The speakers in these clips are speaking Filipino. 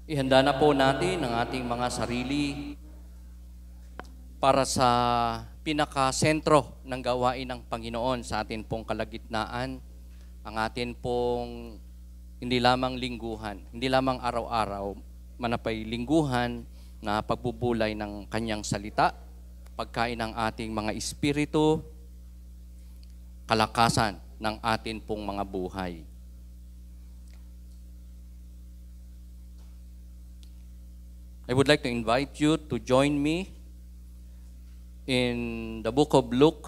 Ihanda na po natin ang ating mga sarili para sa pinaka-sentro ng gawain ng Panginoon sa atin pong kalagitnaan, ang atin pong hindi lamang lingguhan, hindi lamang araw-araw, manapay lingguhan na pagbubulay ng kanyang salita, pagkain ng ating mga espiritu, kalakasan ng atin pong mga buhay. I would like to invite you to join me in the book of Luke,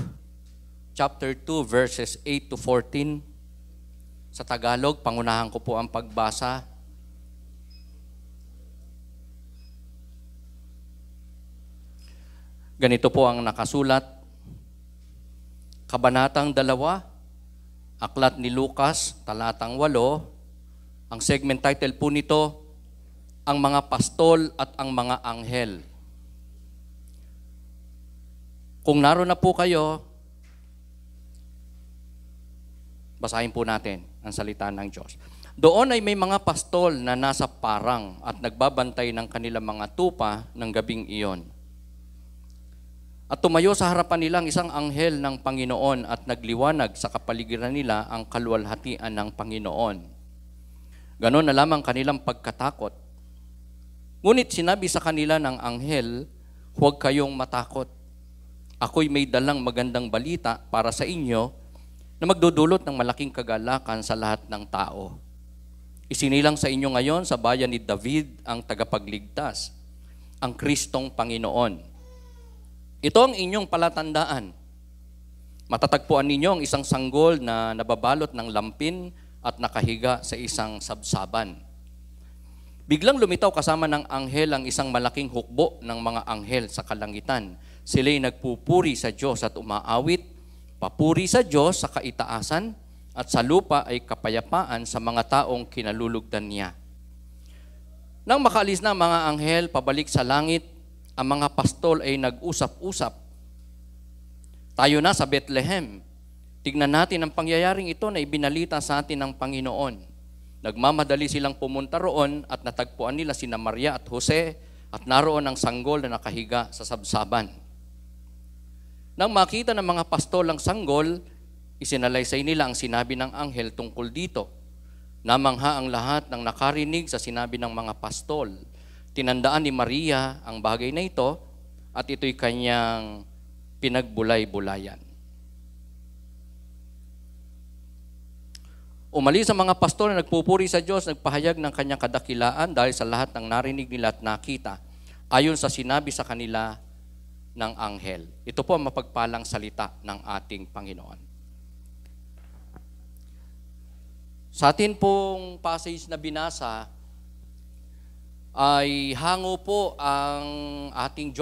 chapter 2, verses 8 to 14. Sa Tagalog, pangunahan ko po ang pagbasa. Ganito po ang nakasulat. Kabanatang 2, Aklat ni Lucas, talatang 8. Ang segment title po nito, ang mga pastol at ang mga anghel. Kung naroon na po kayo, basahin po natin ang salita ng Diyos. Doon ay may mga pastol na nasa parang at nagbabantay ng kanilang mga tupa ng gabing iyon. At tumayo sa harapan nilang isang anghel ng Panginoon at nagliwanag sa kapaligiran nila ang kaluwalhatian ng Panginoon. Ganon na lamang kanilang pagkatakot. Ngunit sinabi sa kanila ng anghel, huwag kayong matakot. Ako'y may dalang magandang balita para sa inyo na magdudulot ng malaking kagalakan sa lahat ng tao. Isinilang sa inyo ngayon sa bayan ni David ang tagapagligtas, ang Kristong Panginoon. Ito ang inyong palatandaan. Matatagpuan ninyo ang isang sanggol na nababalot ng lampin at nakahiga sa isang sabsaban. Biglang lumitaw kasama ng anghel ang isang malaking hukbo ng mga anghel sa kalangitan. Sila'y nagpupuri sa Diyos at umaawit, papuri sa Diyos sa kaitaasan at sa lupa ay kapayapaan sa mga taong kinalulugdan niya. Nang makaalis na ang mga anghel pabalik sa langit, ang mga pastol ay nag-usap-usap. Tayo na sa Bethlehem. Tignan natin ang pangyayaring ito na ibinalita sa atin ng Panginoon. Nagmamadali silang pumunta roon at natagpuan nila sina Maria at Jose at naroon ang sanggol na nakahiga sa sabsaban. Nang makita ng mga pastol ang sanggol, isinalaysay nila ang sinabi ng anghel tungkol dito. Namangha ang lahat ng nakarinig sa sinabi ng mga pastol. Tinandaan ni Maria ang bagay na ito at ito'y kanyang pinagbulay-bulayan. Umalis ang mga pastol na nagpupuri sa Diyos, nagpahayag ng kanyang kadakilaan dahil sa lahat ng narinig nila at nakita, ayon sa sinabi sa kanila ng anghel. Ito po ang mapagpalang salita ng ating Panginoon. Sa atin pong passage na binasa, ay hango po ang ating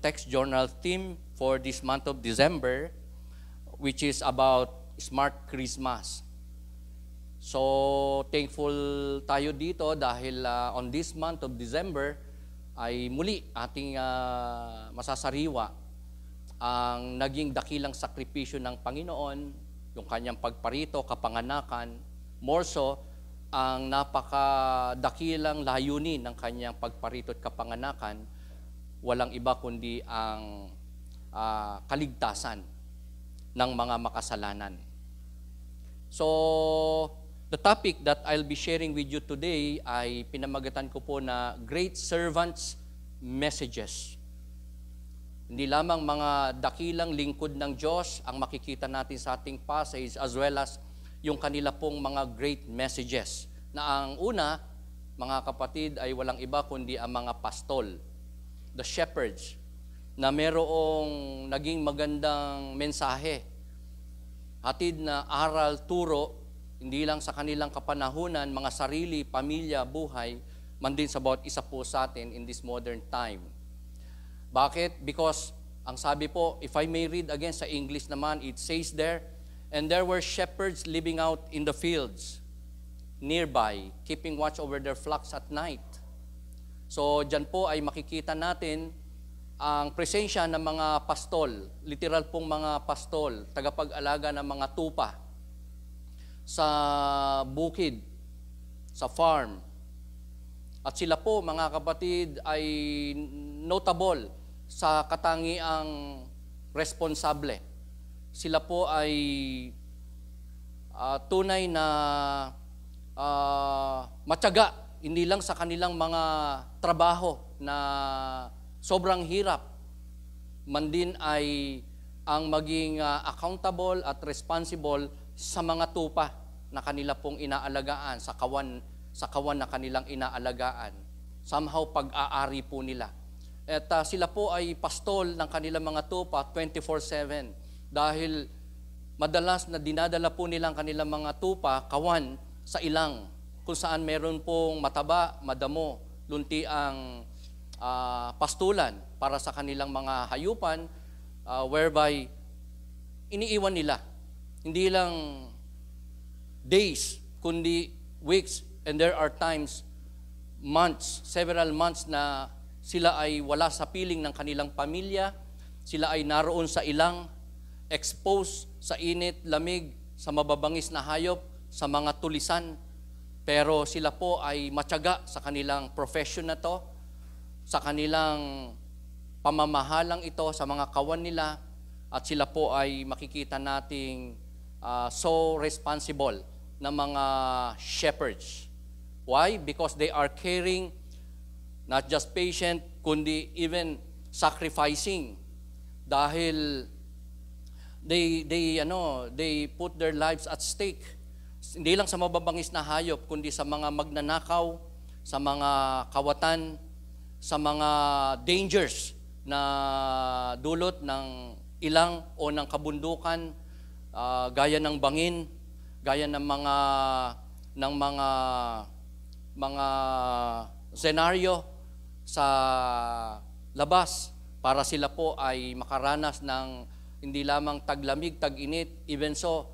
text journal theme for this month of December, which is about Smart Christmas. So, thankful tayo dito dahil on this month of December ay muli ating masasariwa ang naging dakilang sakripisyo ng Panginoon, yung kanyang pagparito, kapanganakan, more so, ang napakadakilang layunin ng kanyang pagparito at kapanganakan, walang iba kundi ang kaligtasan ng mga makasalanan. So, the topic that I'll be sharing with you today ay pinamagatan ko po na Great Servants Messages. Hindi lamang mga dakilang lingkod ng Diyos ang makikita natin sa ating passage as well as yung kanila pong mga great messages. Na ang una, mga kapatid, ay walang iba kundi ang mga pastol, the shepherds, na merong naging magandang mensahe, hatid na aral, turo, hindi lang sa kanilang kapanahunan, mga sarili, pamilya, buhay, man din sa bawat isa po sa atin in this modern time. Bakit? Because, ang sabi po, if I may read again sa English naman, it says there, and there were shepherds living out in the fields nearby, keeping watch over their flocks at night. So, dyan po ay makikita natin ang presensya ng mga pastol, literal pong mga pastol, tagapag-alaga ng mga tupa sa bukid, sa farm. At sila po, mga kapatid, ay notable sa katangiang responsable. Sila po ay tunay na matyaga, hindi lang sa kanilang mga trabaho na sobrang hirap, man din ay ang maging accountable at responsible sa mga tupa na kanila pong inaalagaan, sa kawan na kanilang inaalagaan. Somehow pag-aari po nila. At sila po ay pastol ng kanilang mga tupa 24/7 dahil madalas na dinadala po nilang kanilang mga tupa, kawan, sa ilang kung saan meron pong mataba, madamo, lunti ang pastulan para sa kanilang mga hayupan, whereby iniiwan nila. Hindi lang days, kundi weeks, and there are times, months, several months na sila ay wala sa piling ng kanilang pamilya, sila ay naroon sa ilang, exposed sa init, lamig, sa mababangis na hayop, sa mga tulisan, pero sila po ay matyaga sa kanilang profession na to, sa kanilang pamamahalang ito, sa mga kawan nila, at sila po ay makikita nating so responsible na mga shepherds. Why? Because they are caring, not just patient, kundi even sacrificing. Dahil they put their lives at stake. Hindi lang sa mababangis na hayop, kundi sa mga magnanakaw, sa mga kawatan, sa mga dangers na dulot ng ilang o ng kabundukan, gaya ng bangin, gaya ng mga senaryo sa labas para sila po ay makaranas ng hindi lamang taglamig, tag-init, even so,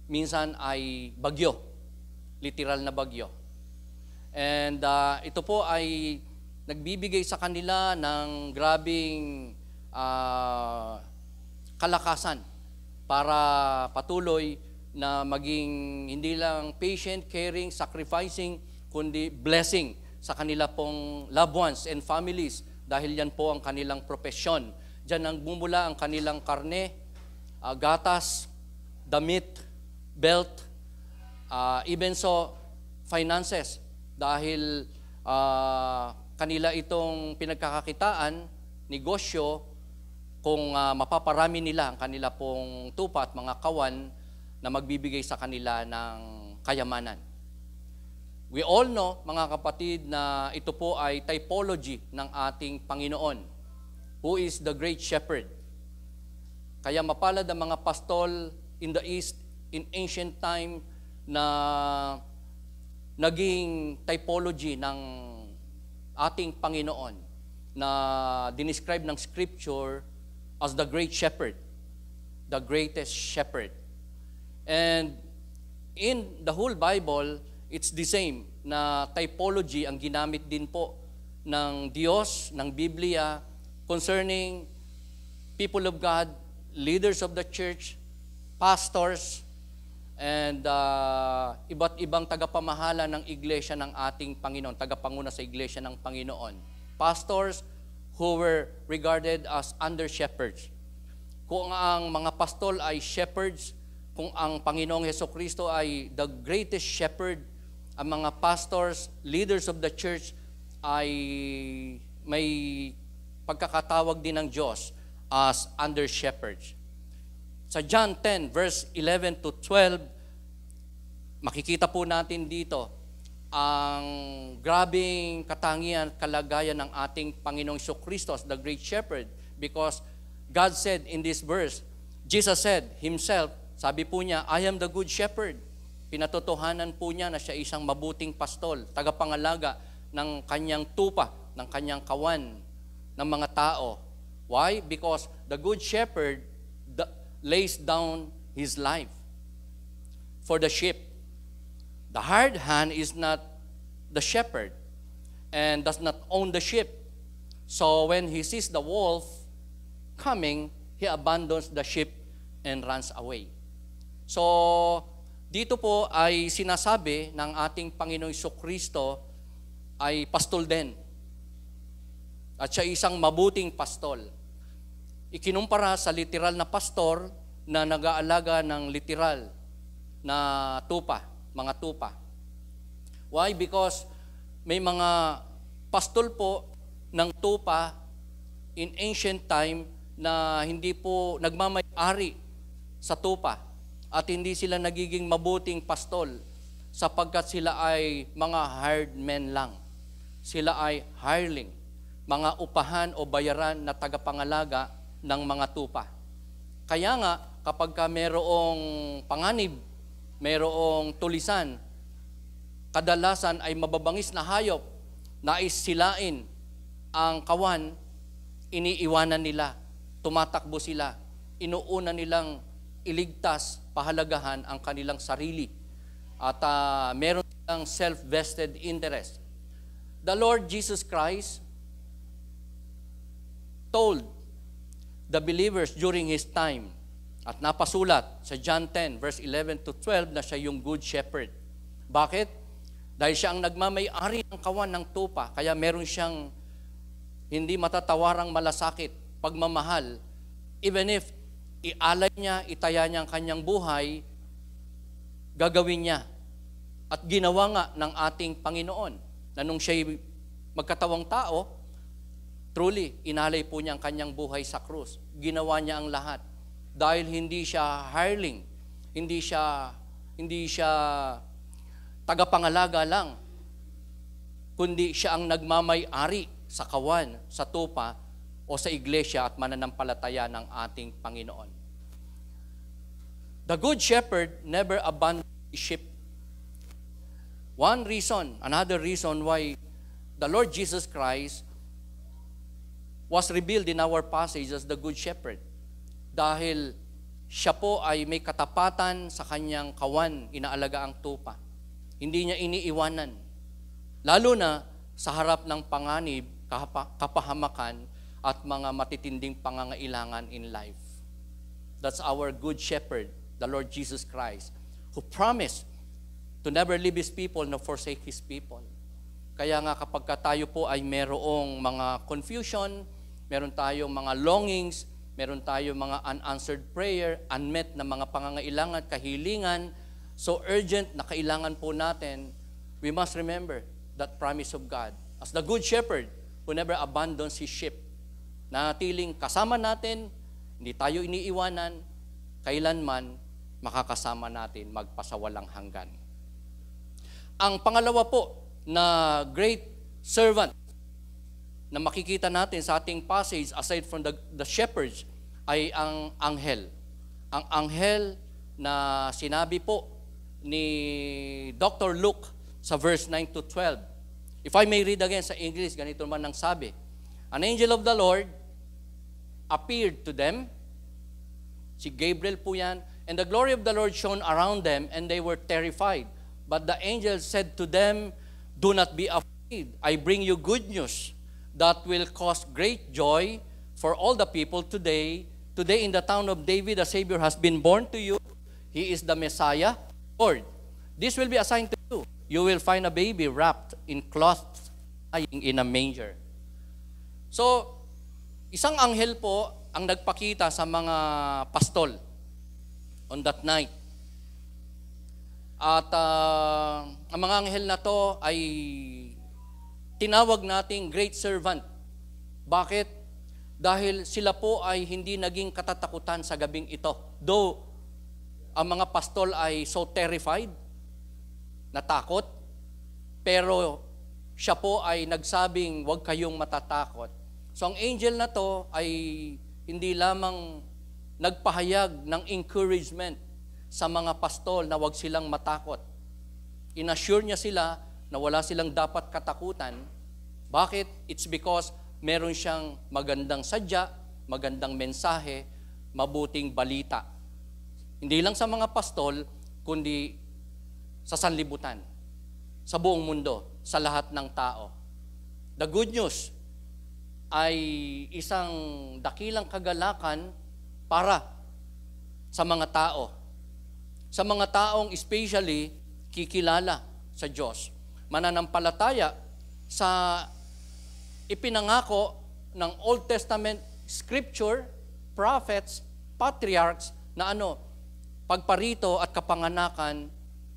minsan ay bagyo, literal na bagyo. And ito po ay nagbibigay sa kanila ng grabing kalakasan para patuloy na maging hindi lang patient, caring, sacrificing, kundi blessing sa kanila pong loved ones and families dahil yan po ang kanilang propesyon. Diyan ang bumula ang kanilang karne, gatas, damit, belt, even so, finances. Dahil kanila itong pinagkakakitaan, negosyo, kung mapaparami nila ang kanila pong tupa at mga kawan na magbibigay sa kanila ng kayamanan. We all know, mga kapatid, na ito po ay typology ng ating Panginoon, who is the great shepherd. Kaya mapalad ang mga pastol in the East in ancient time na naging typology ng ating Panginoon na dinescribe ng Scripture as the great shepherd, the greatest shepherd. And in the whole Bible, it's the same na typology ang ginamit din po ng Diyos, ng Biblia, concerning people of God, leaders of the church, pastors, and iba't ibang tagapamahala ng iglesia ng ating Panginoon, tagapanguna sa iglesia ng Panginoon. Pastors who were regarded as under-shepherds. Kung ang mga pastol ay shepherds, kung ang Panginoong Hesukristo ay the greatest shepherd, ang mga pastors, leaders of the church ay may pagkakatawag din ng Diyos as under-shepherds. Sa John 10, verse 11 to 12, makikita po natin dito ang grabing katangian, kalagayan ng ating Panginoong Jesucristo as the great shepherd, because God said in this verse, Jesus said himself, sabi po niya, I am the good shepherd. Pinatotohanan po niya na siya isang mabuting pastol, tagapangalaga ng kanyang tupa, ng kanyang kawan, ng mga tao. Why? Because the good shepherd lays down his life for the sheep. The hired hand is not the shepherd and does not own the sheep. So when he sees the wolf coming, he abandons the sheep and runs away. So dito po ay sinasabi ng ating Panginoong Jesucristo ay pastol din. At siya isang mabuting pastol. Ikinumpara sa literal na pastor na nag-aalaga ng literal na tupa, mga tupa. Why? Because may mga pastol po ng tupa in ancient time na hindi po nagmamay-ari sa tupa at hindi sila nagiging mabuting pastol sapagkat sila ay mga hired men lang. Sila ay hireling, mga upahan o bayaran na tagapangalaga ng mga tupa. Kaya nga, kapag ka mayroong panganib, mayroong tulisan, kadalasan ay mababangis na hayop, nais silain ang kawan, iniiwanan nila, tumatakbo sila, inuuna nilang iligtas, pahalagahan ang kanilang sarili. At meron silang self-vested interest. The Lord Jesus Christ told the believers during His time, at napasulat sa John 10, verse 11 to 12, na siya yung good shepherd. Bakit? Dahil siya ang nagmamay-ari ng kawan ng tupa, kaya meron siyang hindi matatawarang malasakit, pagmamahal, even if ialay niya, itaya niya ang kanyang buhay, gagawin niya. At ginawa nga ng ating Panginoon, na nung siya'y magkatawang tao, truly, inalay po niya ang kanyang buhay sa krus. Ginawa niya ang lahat. Dahil hindi siya hireling, hindi siya tagapangalaga lang, kundi siya ang nagmamay-ari sa kawan, sa tupa, o sa iglesia at mananampalataya ng ating Panginoon. The Good Shepherd never abandoned his sheep. Another reason why the Lord Jesus Christ was revealed in our passage as the Good Shepherd. Dahil siya po ay may katapatan sa kanyang kawan, inaalaga ang tupa. Hindi niya iniiwanan. Lalo na sa harap ng panganib, kapahamakan, at mga matitinding pangangailangan in life. That's our Good Shepherd, the Lord Jesus Christ, who promised to never leave His people nor forsake His people. Kaya nga kapag tayo po ay merong mga confusion, meron tayong mga longings, meron tayong mga unanswered prayer, unmet na mga pangangailangan, kahilingan, so urgent na kailangan po natin, we must remember that promise of God. As the Good Shepherd who never abandons His sheep, natiling kasama natin, hindi tayo iniiwanan, kailanman makakasama natin magpasawalang hanggan. Ang pangalawa po na great servant na makikita natin sa ating passage aside from the shepherds ay ang anghel. Ang anghel na sinabi po ni Dr. Luke sa verse 9 to 12. If I may read again sa English, ganito naman ang sabi. An angel of the Lord appeared to them. Si Gabriel po yan. And the glory of the Lord shone around them, and they were terrified. But the angel said to them, do not be afraid. I bring you good news that will cause great joy for all the people today. Today in the town of David, a Savior has been born to you. He is the Messiah, Lord. This will be a sign to you. You will find a baby wrapped in cloths, lying in a manger. So, isang anghel po ang nagpakita sa mga pastol on that night. At ang mga anghel na to ay tinawag nating great servant. Bakit? Dahil sila po ay hindi naging katatakutan sa gabing ito. Though ang mga pastol ay so terrified, natakot, pero siya po ay nagsabing huwag kayong matatakot. So ang angel na to ay hindi lamang nagpahayag ng encouragement sa mga pastol na huwag silang matakot. Inassure niya sila na wala silang dapat katakutan. Bakit? It's because meron siyang magandang sadya, magandang mensahe, mabuting balita. Hindi lang sa mga pastol, kundi sa sanlibutan, sa buong mundo, sa lahat ng tao. The good news ay isang dakilang kagalakan para sa mga tao. Sa mga taong especially kikilala sa Diyos. Mananampalataya sa ipinangako ng Old Testament scripture, prophets, patriarchs na pagparito at kapanganakan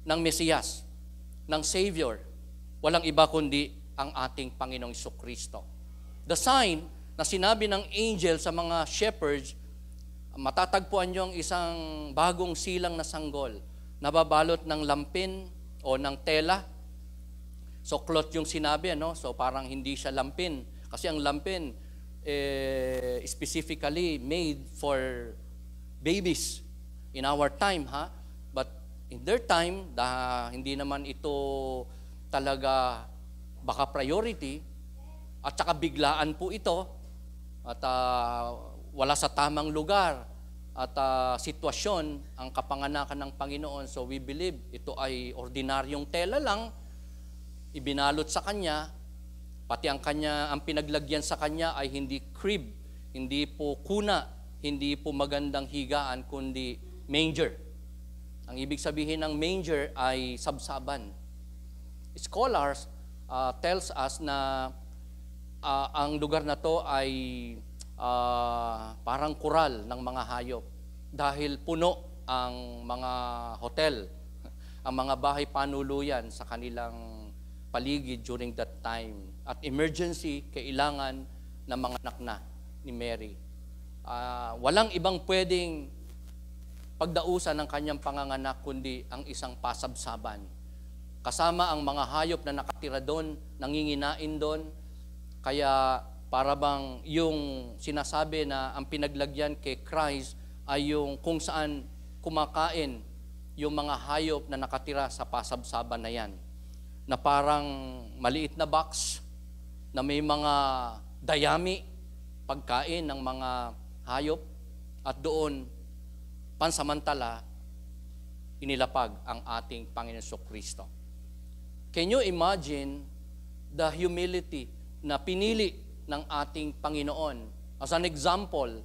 ng Mesiyas, ng Savior. Walang iba kundi ang ating Panginoong Jesucristo. The sign na sinabi ng angel sa mga shepherds, matatagpuan niyo ang isang bagong silang na sanggol, nababalot ng lampin o ng tela. So cloth yung sinabi, so parang hindi siya lampin. Kasi ang lampin, specifically made for babies in our time, But in their time, hindi naman ito talaga baka priority, at saka biglaan po ito, at wala sa tamang lugar at sitwasyon ang kapanganakan ng Panginoon. So we believe ito ay ordinaryong tela lang, ibinalot sa kanya, pati ang pinaglagyan sa kanya ay hindi crib, hindi po kuna, hindi po magandang higaan, kundi manger. Ang ibig sabihin ng manger ay sabsaban. Scholars tells us na ang lugar na to ay parang kural ng mga hayop dahil puno ang mga hotel, ang mga bahay panuluyan sa kanilang paligid during that time. At emergency, kailangan ng mga anak na ni Mary. Walang ibang pwedeng pagdausan ng kanyang panganganak kundi ang isang pasabsaban. Kasama ang mga hayop na nakatira doon, nanginginain doon. Kaya para bang yung sinasabi na ang pinaglagyan kay Christ ay yung kung saan kumakain yung mga hayop na nakatira sa pasabsaban na yan. Na parang maliit na box na may mga dayami, pagkain ng mga hayop, at doon pansamantala inilapag ang ating Panginoon Jesucristo. Can you imagine the humility na pinili ng ating Panginoon as an example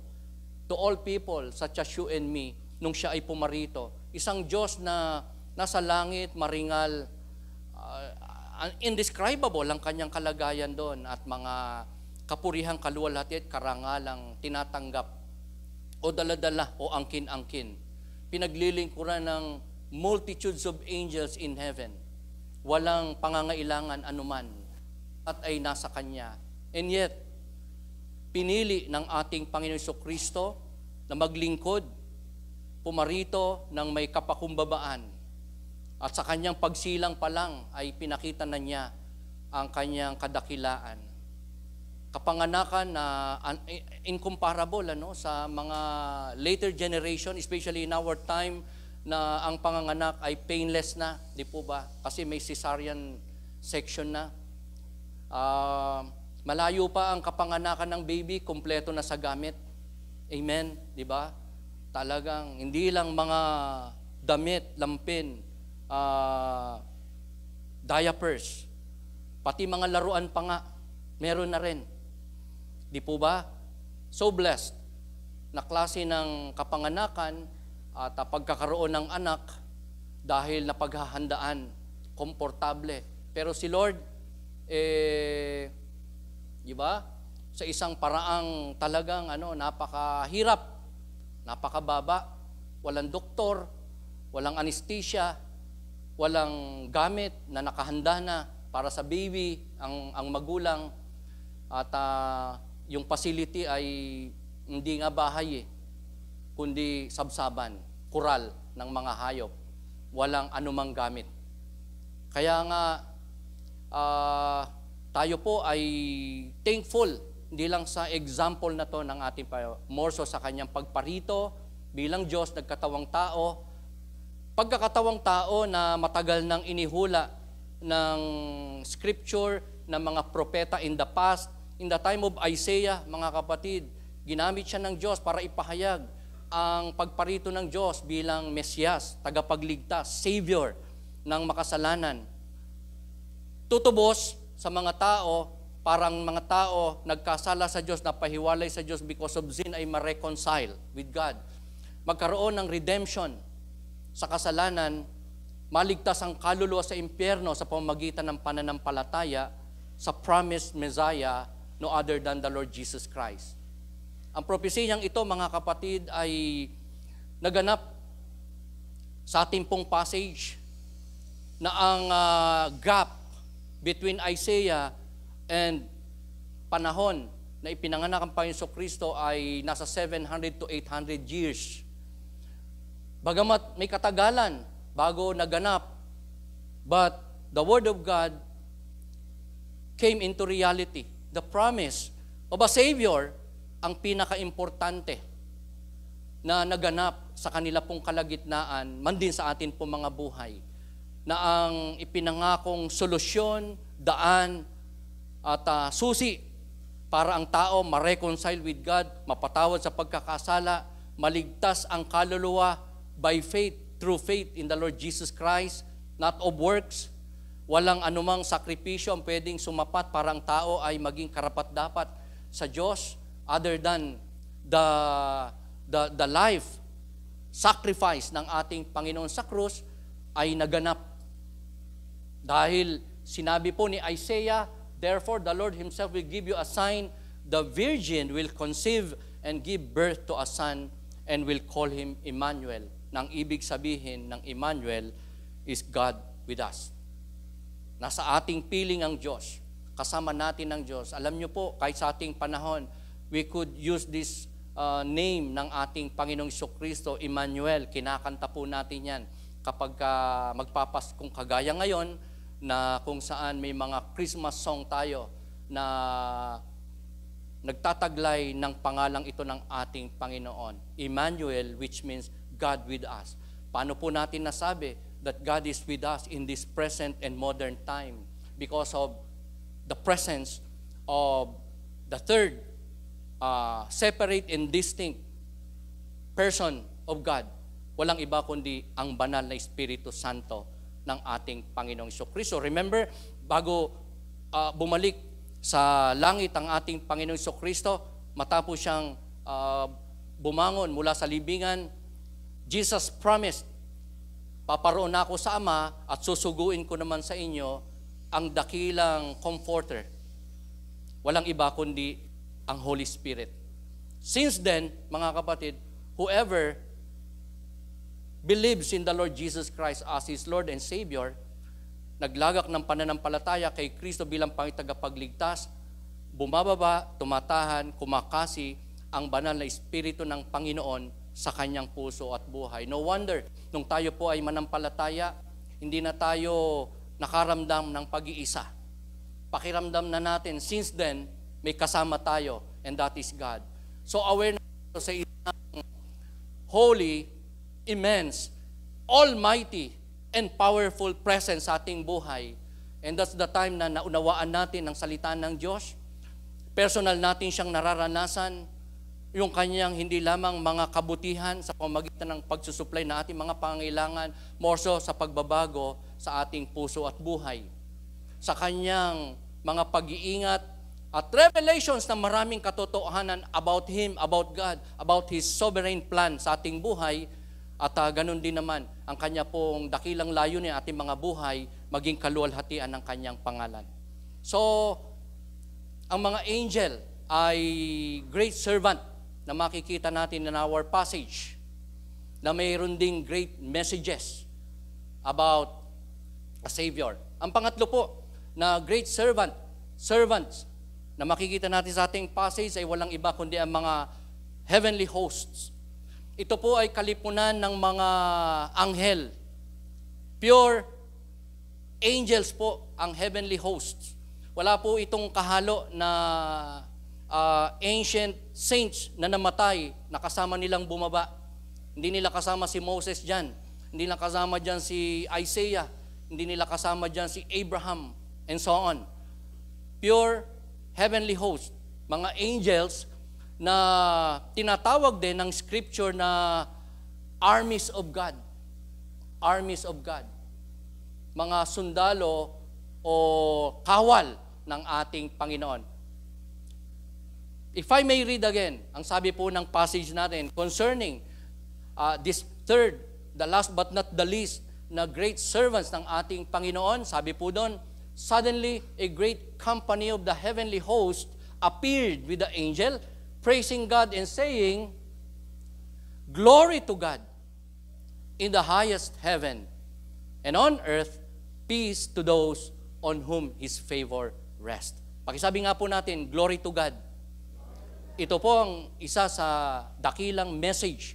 to all people such as you and me nung siya ay pumarito? Isang Diyos na nasa langit, maringal, indescribable ang kanyang kalagayan doon at mga kapurihang kaluwalhati at karangalang tinatanggap o daladala o angkin-angkin. Pinaglilingkuran ng multitudes of angels in heaven. Walang pangangailangan anuman at ay nasa Kanya. And yet, pinili ng ating Panginoon Jesucristo na maglingkod, pumarito ng may kapakumbabaan. At sa Kanyang pagsilang pa lang ay pinakita na Niya ang Kanyang kadakilaan. Kapanganakan na incomparable sa mga later generation, especially in our time, na ang panganganak ay painless na, di po ba? Kasi may cesarean section na. Malayo pa ang kapanganakan ng baby, kumpleto na sa gamit. Amen, di ba? Talagang hindi lang mga damit, lampin, diapers, pati mga laruan pa nga, meron na rin. Di po ba? So blessed na klase ng kapanganakan at pagkakaroon ng anak dahil napaghahandaan, komportable. Pero si Lord, di ba? Sa isang paraang talagang napakahirap, napakababa, walang doktor, walang anesthesia, walang gamit na nakahanda na para sa baby, ang magulang, at yung facility ay hindi nga bahay kundi sabsaban, kural ng mga hayop, walang anumang gamit. Kaya nga, tayo po ay thankful, hindi lang sa example na to ng ating more so sa kanyang pagparito bilang Diyos, nagkatawang tao, pagkakatawang tao na matagal nang inihula ng scripture ng mga propeta in the past. In the time of Isaiah, mga kapatid, ginamit siya ng Diyos para ipahayag ang pagparito ng Diyos bilang Mesiyas, tagapagligtas, Savior ng makasalanan. Tutubos sa mga tao, parang mga tao nagkasala sa Diyos, napahiwalay sa Diyos because of sin ay ma-reconcile with God. Magkaroon ng redemption sa kasalanan, maligtas ang kaluluwa sa impyerno sa pamamagitan ng pananampalataya sa promised Messiah, no other than the Lord Jesus Christ. Ang propesiyang ito, mga kapatid, ay naganap sa ating pong passage na ang gap between Isaiah and panahon na ipinanganak ang Panginoong Kristo ay nasa 700 to 800 years. Bagamat may katagalan bago naganap, but the Word of God came into reality. The promise of a Savior ang pinaka-importante na naganap sa kanila pong kalagitnaan, man din sa atin pong mga buhay, na ang ipinangakong solusyon, daan, at susi para ang tao ma-reconcile with God, mapatawad sa pagkakasala, maligtas ang kaluluwa by faith, through faith in the Lord Jesus Christ, not of works. Walang anumang sakripisyo ang pwedeng sumapat para ang tao ay maging karapat-dapat sa Diyos other than the life sacrifice ng ating Panginoon sa krus ay naganap. Dahil sinabi po ni Isaiah, therefore the Lord Himself will give you a sign, the virgin will conceive and give birth to a son and will call him Emmanuel. Nang ibig sabihin ng Emmanuel is God with us. Nasa ating piling ang Diyos. Kasama natin ang Diyos. Alam niyo po, kahit sa ating panahon, we could use this name ng ating Panginoong Jesucristo, Emmanuel. Kinakanta po natin yan. Kapag magpapaskong kagaya ngayon, na kung saan may mga Christmas song tayo na nagtataglay ng pangalang ito ng ating Panginoon. Emmanuel, which means God with us. Paano po natin nasabi that God is with us in this present and modern time? Because of the presence of the third separate and distinct person of God. Walang iba kundi ang banal na Espiritu Santo ng ating Panginoong Jesucristo. Remember, bago bumalik sa langit ang ating Panginoong Jesucristo, matapos siyang bumangon mula sa libingan, Jesus promised, paparoon ako sa Ama at susuguin ko naman sa inyo ang dakilang comforter. Walang iba kundi ang Holy Spirit. Since then, mga kapatid, whoever believes in the Lord Jesus Christ as His Lord and Savior, naglagak ng pananampalataya kay Kristo bilang Tagapagligtas, bumababa, tumatahan, kumakasi ang banal na Espiritu ng Panginoon sa kanyang puso at buhay. No wonder, nung tayo po ay manampalataya, hindi na tayo nakaramdam ng pag-iisa. Pakiramdam na natin, since then, may kasama tayo, and that is God. So aware na sa isang holy, immense, almighty, and powerful presence sa ating buhay. And that's the time na naunawaan natin ang salita ng Diyos. Personal natin siyang nararanasan, yung kanyang hindi lamang mga kabutihan sa pamamagitan ng pagsusupply na ating mga pangangailangan, more so sa pagbabago sa ating puso at buhay. Sa kanyang mga pag-iingat at revelations na maraming katotohanan about Him, about God, about His sovereign plan sa ating buhay, at ganun din naman ang kanya pong dakilang layunin ng ating mga buhay, maging kaluwalhatian ng kanyang pangalan. So, ang mga angel ay great servant na makikita natin in our passage, na mayroon ding great messages about a Savior. Ang pangatlo po, na great servants, na makikita natin sa ating passage ay walang iba kundi ang mga heavenly hosts. Ito po ay kalipunan ng mga anghel. Pure angels po ang heavenly hosts. Wala po itong kahalo na ancient saints na namatay, na kasama nilang bumaba. Hindi nila kasama si Moses dyan. Hindi nila kasama dyan si Isaiah. Hindi nila kasama dyan si Abraham, and so on. Pure heavenly host, mga angels na tinatawag din ng scripture na armies of God. Armies of God. Mga sundalo o kawal ng ating Panginoon. If I may read again, ang sabi po ng passage natin concerning this third, the last but not the least, na great servants ng ating Panginoon, sabi po doon, Suddenly, a great company of the heavenly host appeared with the angel, praising God and saying, "Glory to God in the highest heaven, and on earth, peace to those on whom His favor rests." Pakisabi nga po natin, glory to God. Ito po ang isa sa dakilang message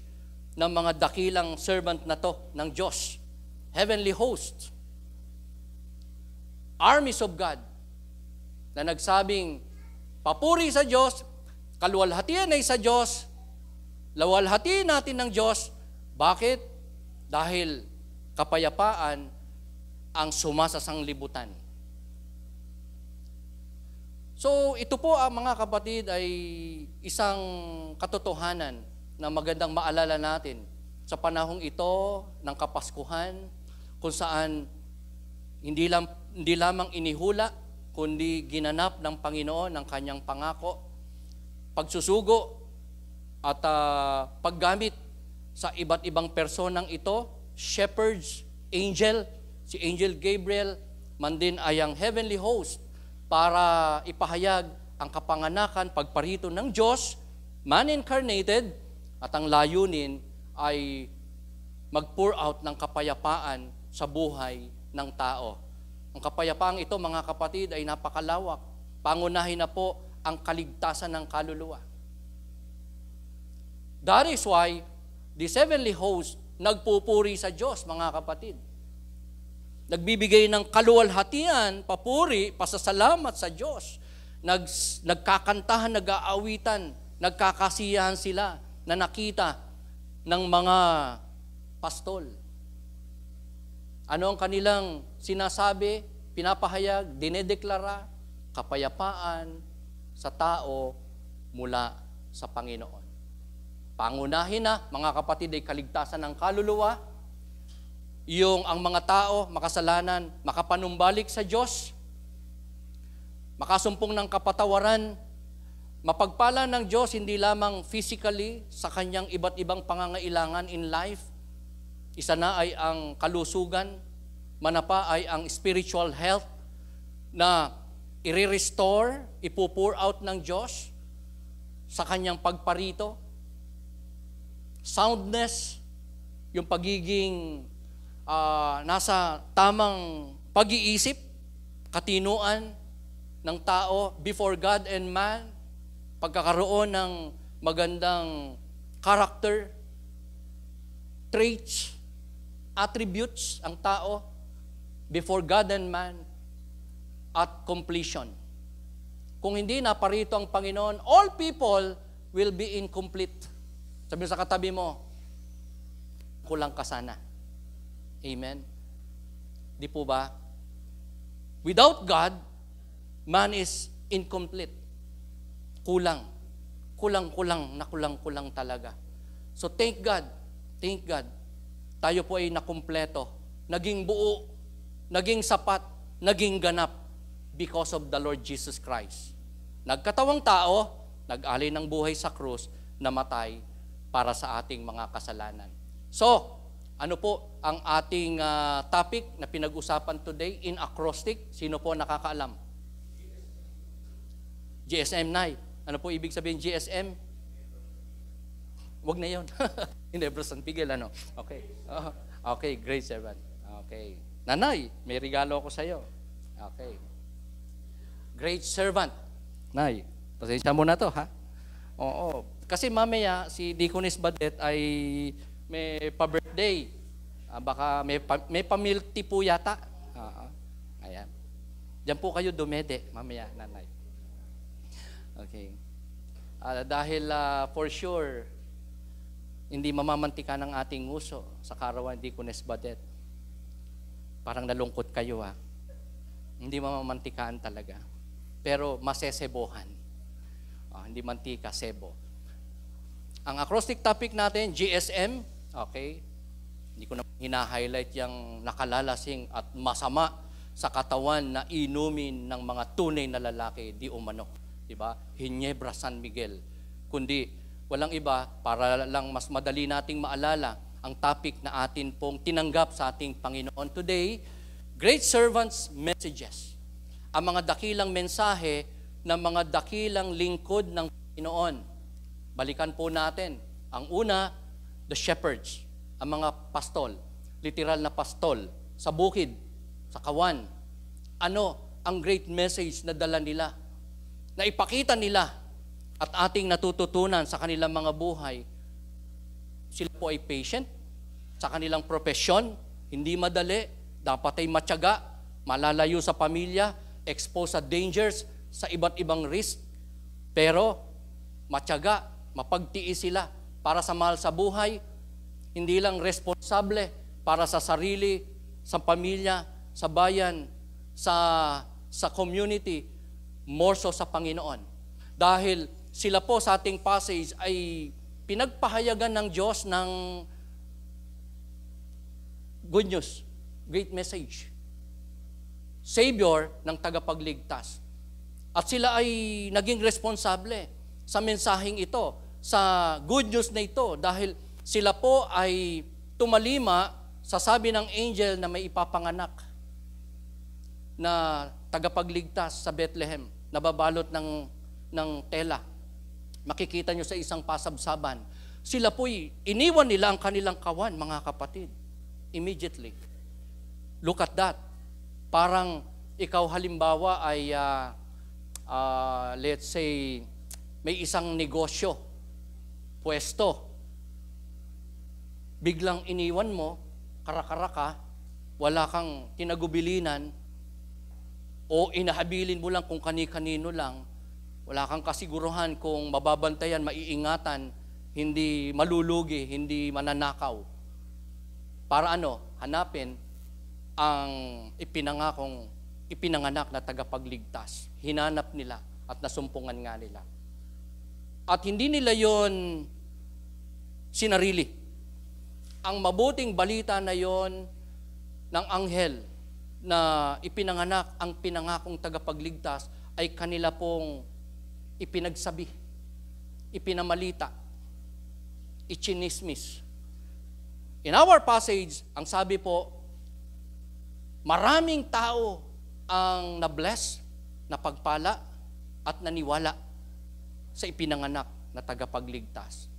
ng mga dakilang servant na to ng Diyos. Heavenly hosts, armies of God, na nagsabing, papuri sa Diyos, kaluwalhatian ay sa Diyos, lawalhatiin natin ng Diyos. Bakit? Dahil kapayapaan ang sumasasanglibutan. So, ito po mga kapatid ay isang katotohanan na magandang maalala natin sa panahong ito ng Kapaskuhan, kung saan hindi lamang inihula, kundi ginanap ng Panginoon ang kanyang pangako, pagsusugo at paggamit sa iba't ibang personang ito, shepherds, angel, si Angel Gabriel, man din ay ang heavenly host, para ipahayag ang kapanganakan, pagparito ng Diyos, man-incarnated, at ang layunin ay mag-pour out ng kapayapaan sa buhay ng tao. Ang kapayapaang ito, mga kapatid, ay napakalawak. Pangunahin na po ang kaligtasan ng kaluluwa. That is why the heavenly host nagpupuri sa Diyos, mga kapatid. Nagbibigay ng kaluwalhatian, papuri, pasasalamat sa Diyos. Nagkakantahan, nag-aawitan, nagkakasiyahan sila na nakita ng mga pastol. Ano ang kanilang sinasabi, pinapahayag, dinedeklara? Kapayapaan sa tao mula sa Panginoon. Pangunahin na, mga kapatid, ay kaligtasan ng kaluluwa, yung ang mga tao, makasalanan, makapanumbalik sa Diyos, makasumpong ng kapatawaran, mapagpala ng Diyos hindi lamang physically sa kanyang iba't ibang pangangailangan in life, isa na ay ang kalusugan, manapa ay ang spiritual health na i-restore, ipo-pour out ng Diyos sa kanyang pagparito, soundness, yung pagiging nasa tamang pag-iisip, katinuan ng tao before God and man, pagkakaroon ng magandang character, traits, attributes ang tao before God and man, at completion. Kung hindi naparito ang Panginoon, all people will be incomplete. Sabi sa katabi mo, kulang ka sana. Amen? Di po ba? Without God, man is incomplete. Kulang. Kulang talaga. So thank God. Tayo po ay nakumpleto, naging buo, naging sapat, naging ganap because of the Lord Jesus Christ. Nagkatawang tao, nag-alay ng buhay sa krus, namatay para sa ating mga kasalanan. So, ano po ang ating topic na pinag-usapan today in acrostic? Sino po nakakaalam? GSM, Nay. Ano po ibig sabihin GSM? Wag na yun. Hindi, San Miguel, ano? Okay. Okay, great servant. Okay. Nanay, may regalo ako sa iyo. Okay. Great servant. Nay, pasensya mo na to, ha? Oo. Kasi mamaya, si Deaconess Badet ay may pa-birthday. Baka may pa-milk tea po yata. Ayan. Diyan po kayo dumede, mamaya, nanay. Okay. Dahil for sure, hindi mamamantika ng ating nguso sa karawan Deaconess Badet. Parang nalungkot kayo, ha? Hindi mamamantikaan talaga. Pero masesebohan. Hindi mantika, sebo. Ang acrostic topic natin, GSM, okay? Hindi ko na hina-highlight yung nakalalasing at masama sa katawan na inumin ng mga tunay na lalaki, di umano. Diba? Ginebra San Miguel. Kundi, walang iba, para lang mas madali nating maalala ang topic na atin pong tinanggap sa ating Panginoon today, Great Servants Messages. ang mga dakilang mensahe ng mga dakilang lingkod ng Panginoon. Balikan po natin. Ang una, the shepherds, ang mga pastol, literal na pastol, sa bukid, sa kawan. Ano ang great message na dala nila? Na ipakita nila at ating natututunan sa kanilang mga buhay. Sila po ay patient sa kanilang profesyon, hindi madali, dapat ay matyaga, malalayo sa pamilya, exposed sa dangers, sa iba't ibang risk. Pero matyaga, mapagtiis sila para sa mahal sa buhay, hindi lang responsable para sa sarili, sa pamilya, sa bayan, sa community, more so sa Panginoon. Dahil sila po sa ating passage ay pinagpahayagan ng Diyos ng good news, great message. Savior ng tagapagligtas. At sila ay naging responsable sa mensaheng ito, sa good news na ito, dahil sila po ay tumalima sa sabi ng angel na may ipapanganak na tagapagligtas sa Bethlehem, nababalot ng tela. Makikita nyo sa isang pasabsaban. Sila po'y iniwan nila ang kanilang kawan, mga kapatid. Immediately. Look at that. Parang ikaw halimbawa ay, let's say, may isang negosyo, pwesto. Biglang iniwan mo, kara-kara wala kang tinagubilinan, o inahabilin mo lang kung kani-kanino lang, wala kang kasiguruhan kung mababantayan, maiingatan, hindi malulugi, hindi mananakaw. Para hanapin ang ipinanganak na tagapagligtas. Hinanap nila at nasumpungan nga nila. At hindi nila yon sinarili. Ang mabuting balita na yon ng anghel na ipinanganak ang pinangakong tagapagligtas ay kanila pong ipinagsabi, ipinamalita, ichinismis. In our passage, ang sabi po, maraming tao ang na-bless, napagpala, at naniwala sa ipinanganak na tagapagligtas.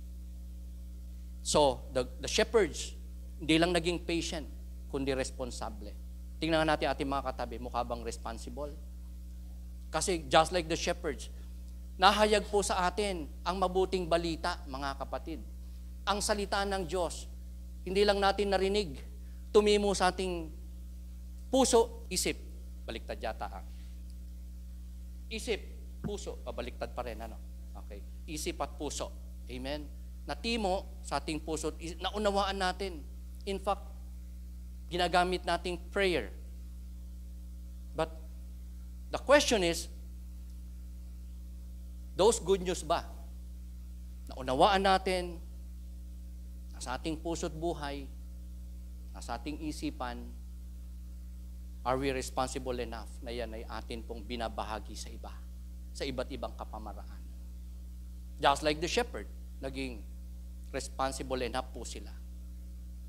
So, the shepherds, hindi lang naging patient, kundi responsable. Tingnan natin ating mga katabi, mukha bang responsible? Kasi just like the shepherds, nahayag po sa atin ang mabuting balita, mga kapatid. Ang salita ng Diyos, hindi lang natin narinig, tumimo sa ating puso, isip. Baliktad yata. Isip, puso, pabaliktad pa rin. Okay. Isip at puso. Amen. Natimo sa ating puso, naunawaan natin. In fact, ginagamit nating prayer. But the question is, those good news ba? Naunawaan natin, nasa ating puso't buhay, nasa ating isipan, are we responsible enough na yan ay atin pong binabahagi sa iba, sa iba't ibang kapamaraan? Just like the shepherd, naging responsible enough po sila.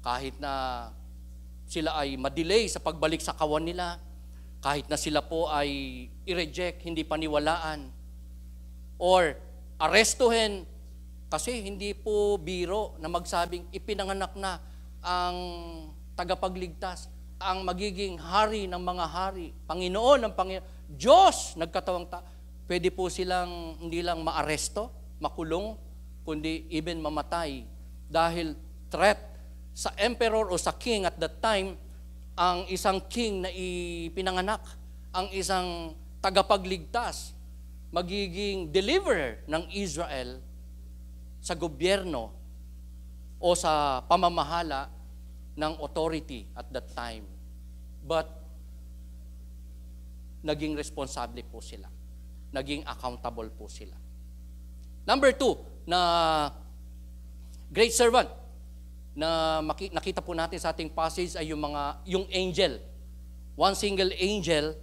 Kahit na sila ay madelay sa pagbalik sa kawan nila, kahit na sila po ay i-reject, hindi paniwalaan, or arestuhin, kasi hindi po biro na magsabing ipinanganak na ang tagapagligtas, ang magiging hari ng mga hari, Panginoon ng Panginoon, Diyos nagkatawang pwede po silang hindi lang maaresto, makulong, kundi even mamatay dahil threat sa emperor o sa king at that time, ang isang king na ipinanganak, ang isang tagapagligtas, magiging deliverer ng Israel sa gobyerno o sa pamamahala ng authority at that time. But naging responsable po sila. Naging accountable po sila. Number 2, na great servant na nakita po natin sa ating passage ay yung angel. One single angel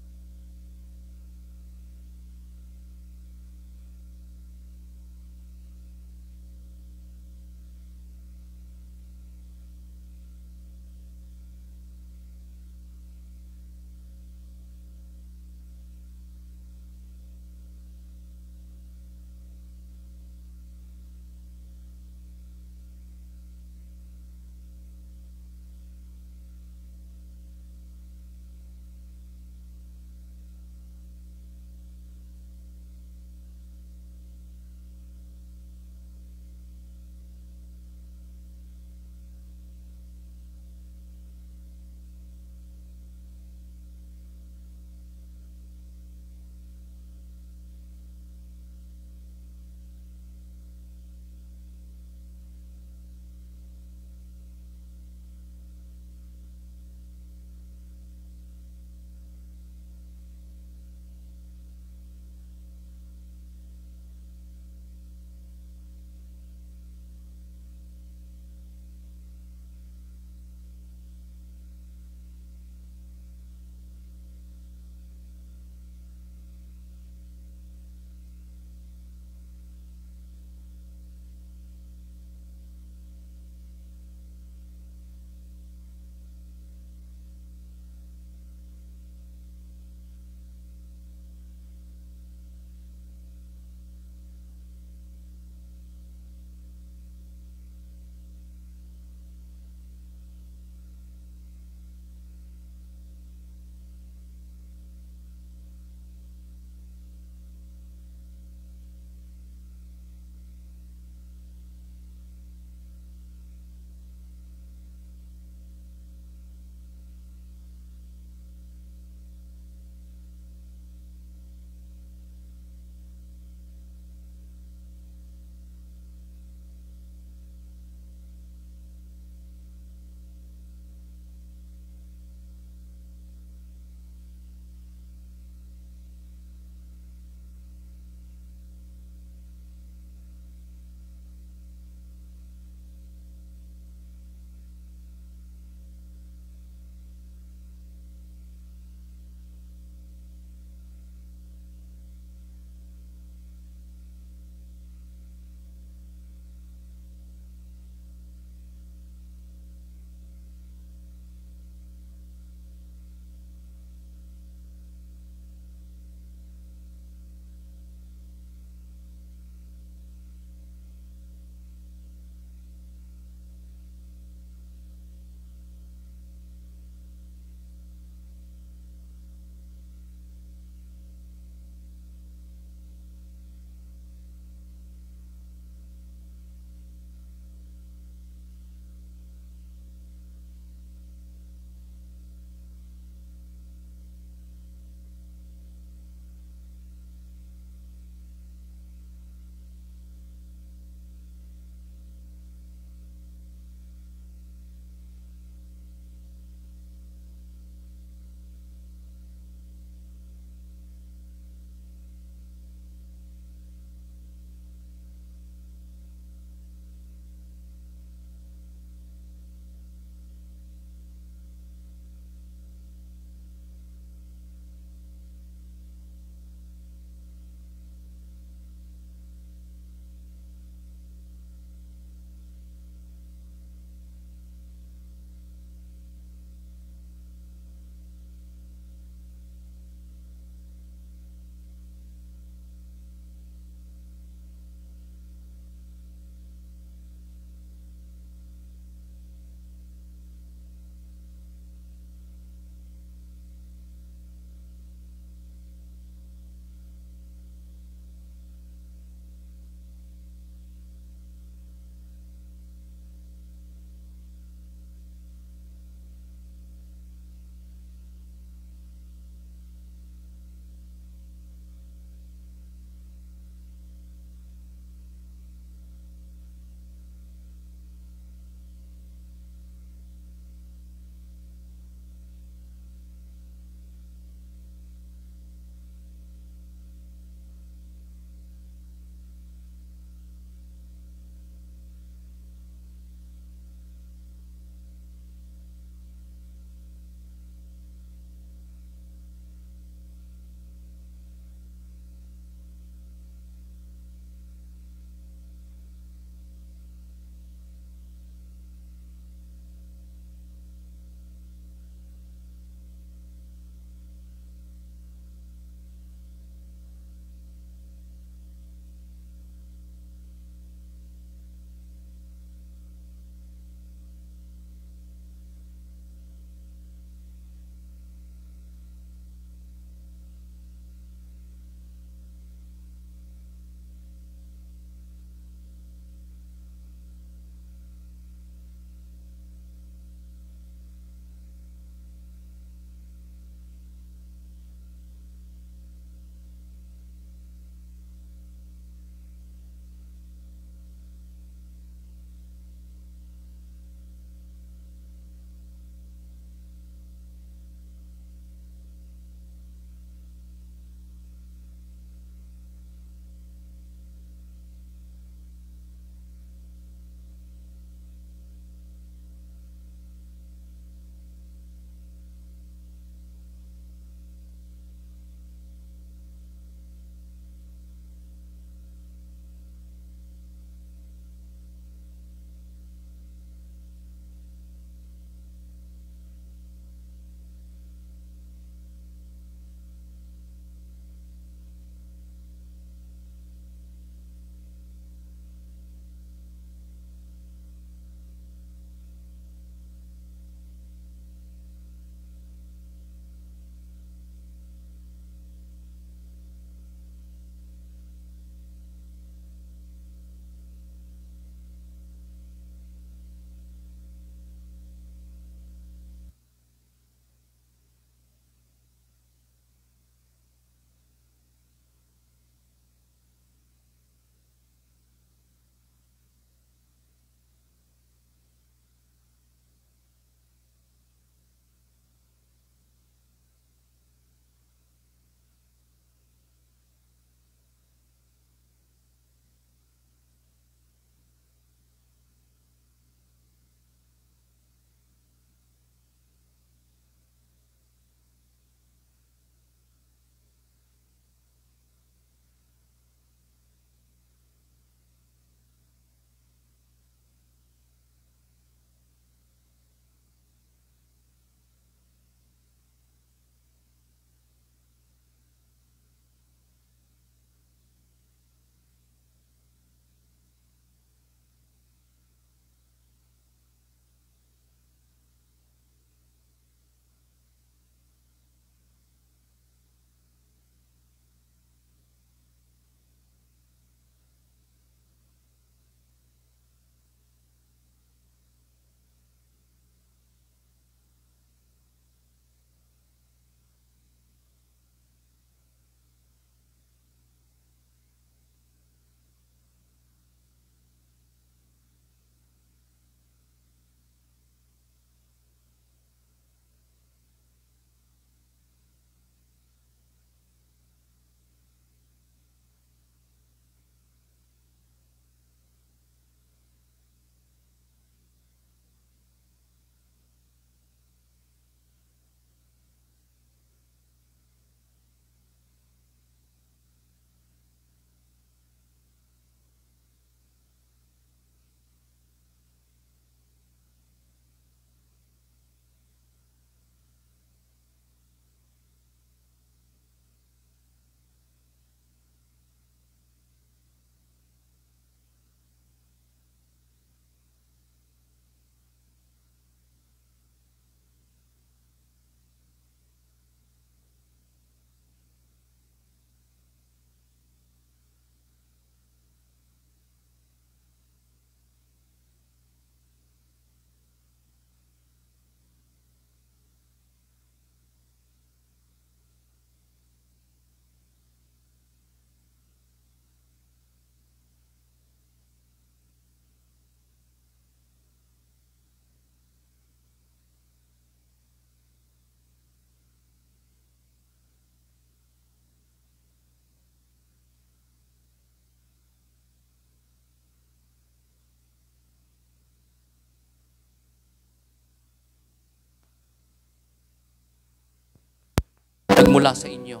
nagmula sa inyo.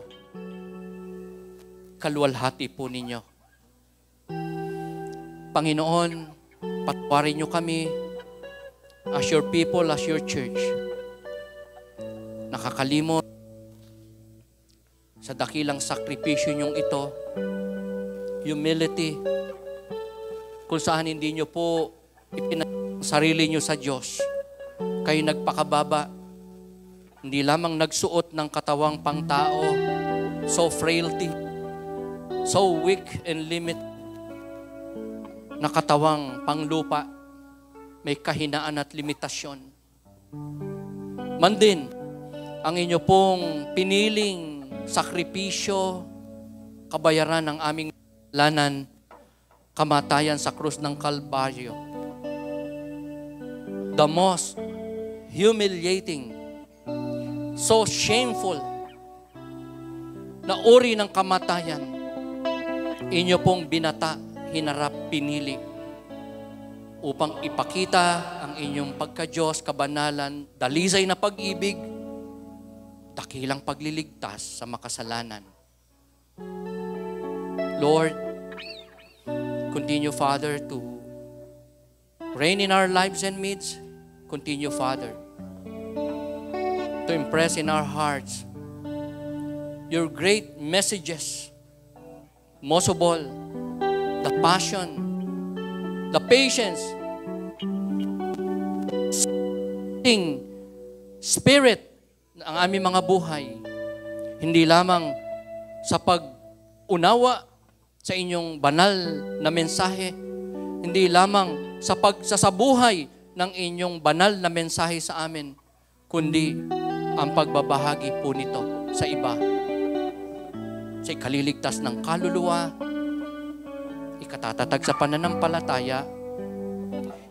Kaluwalhati po ninyo. Panginoon, patawarin niyo kami as your people, as your church. Nakakalimot sa dakilang sakripisyo niyong ito, humility, kung saan hindi niyo po sarili niyo sa Diyos. Kayo nagpakababa, hindi lamang nagsuot ng katawang pangtao, so frailty, so weak and limited, na katawang panglupa, may kahinaan at limitasyon. Man din, ang inyo pong piniling sakripisyo, kabayaran ng aming lanan, kamatayan sa krus ng Kalbaryo. The most humiliating, so shameful na uri ng kamatayan, inyo pong binata, hinarap, pinili upang ipakita ang inyong pagka-Diyos, kabanalan, dalisay na pag-ibig, dakilang pagliligtas sa makasalanan. Lord, continue, Father, to reign in our lives and midst. Continue, Father, to impress in our hearts your great messages. Most of all, the passion, the patience, spirit ng aming mga buhay. Hindi lamang sa pag-unawa sa inyong banal na mensahe, hindi lamang sa pagsasabuhay ng inyong banal na mensahe sa amin, kundi ang pagbabahagi po nito sa iba. Sa ikaliligtas ng kaluluwa, ikatatatag sa pananampalataya,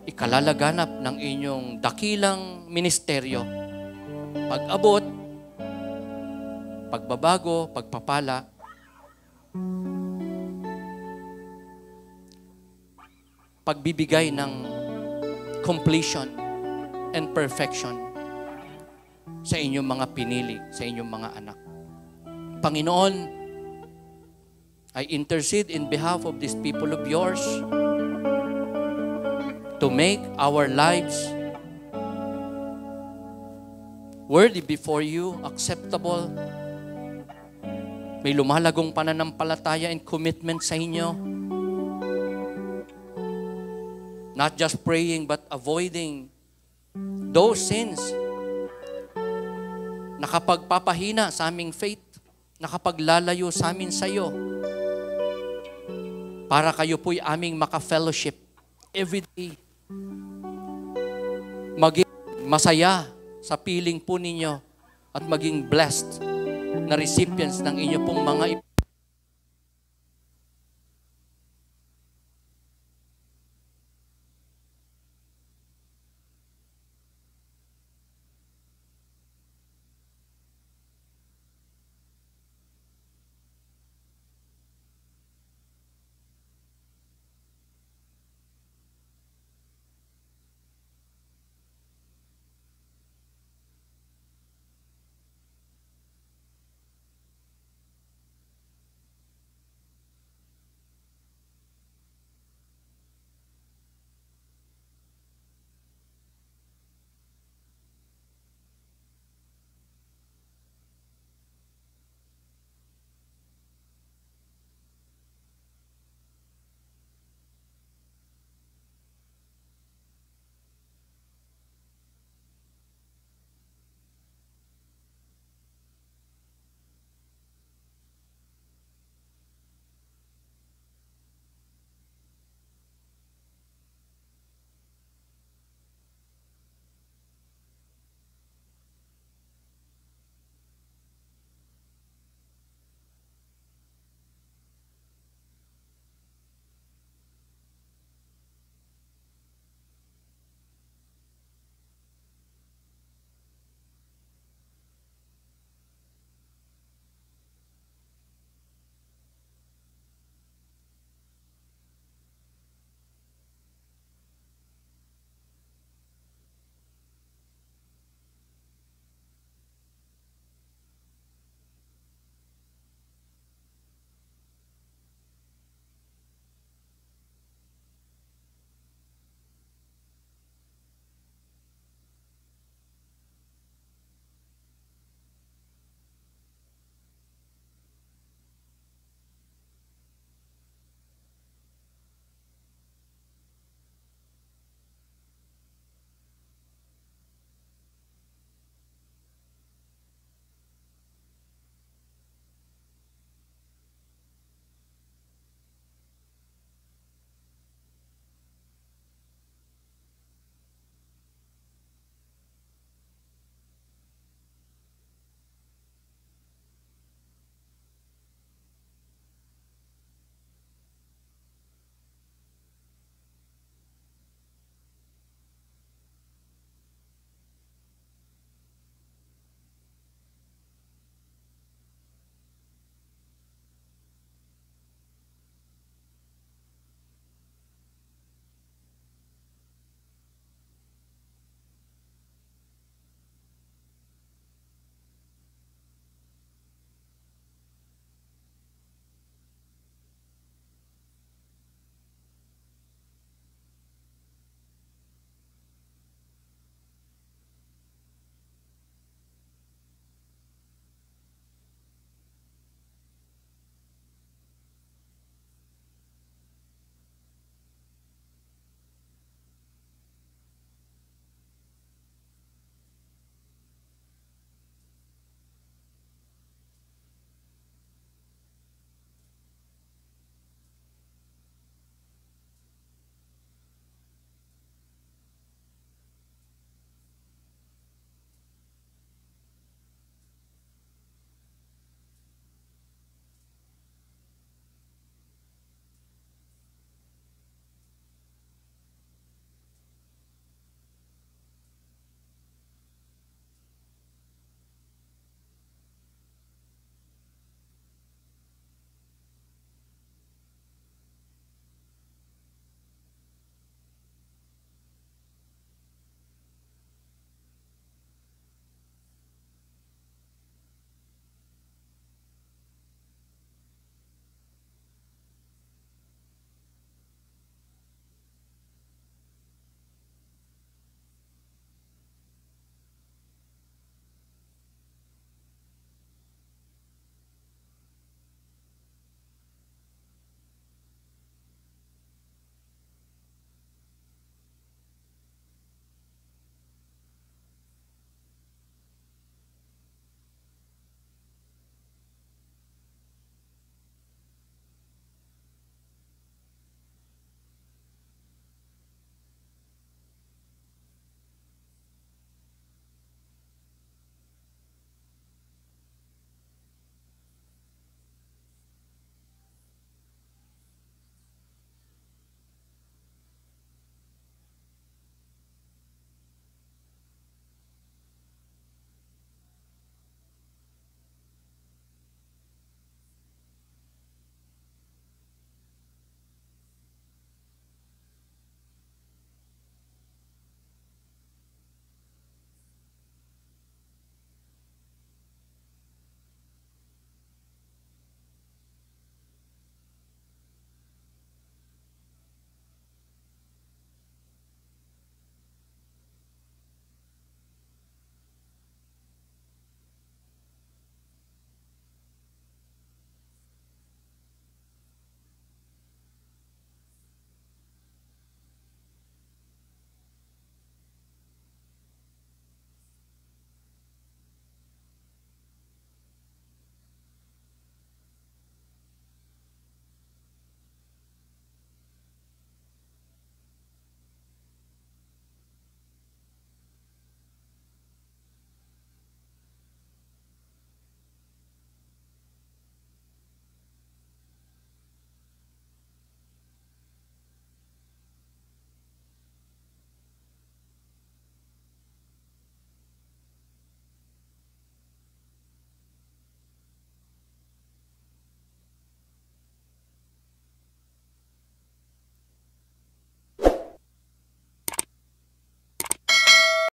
ikalalaganap ng inyong dakilang ministeryo, pag-abot, pagbabago, pagpapala, pagbibigay ng completion and perfection sa inyong mga pinili, sa inyong mga anak. Panginoon, I intercede in behalf of these people of yours to make our lives worthy before you, acceptable. May lumalagong pananampalataya and commitment sa inyo. Not just praying, but avoiding those sins na nakapagpapahina sa aming faith, nakapaglalayo sa amin sa iyo, para kayo po'y aming maka-fellowship every day. Maging masaya sa piling po ninyo at maging blessed na recipients ng inyo pong mga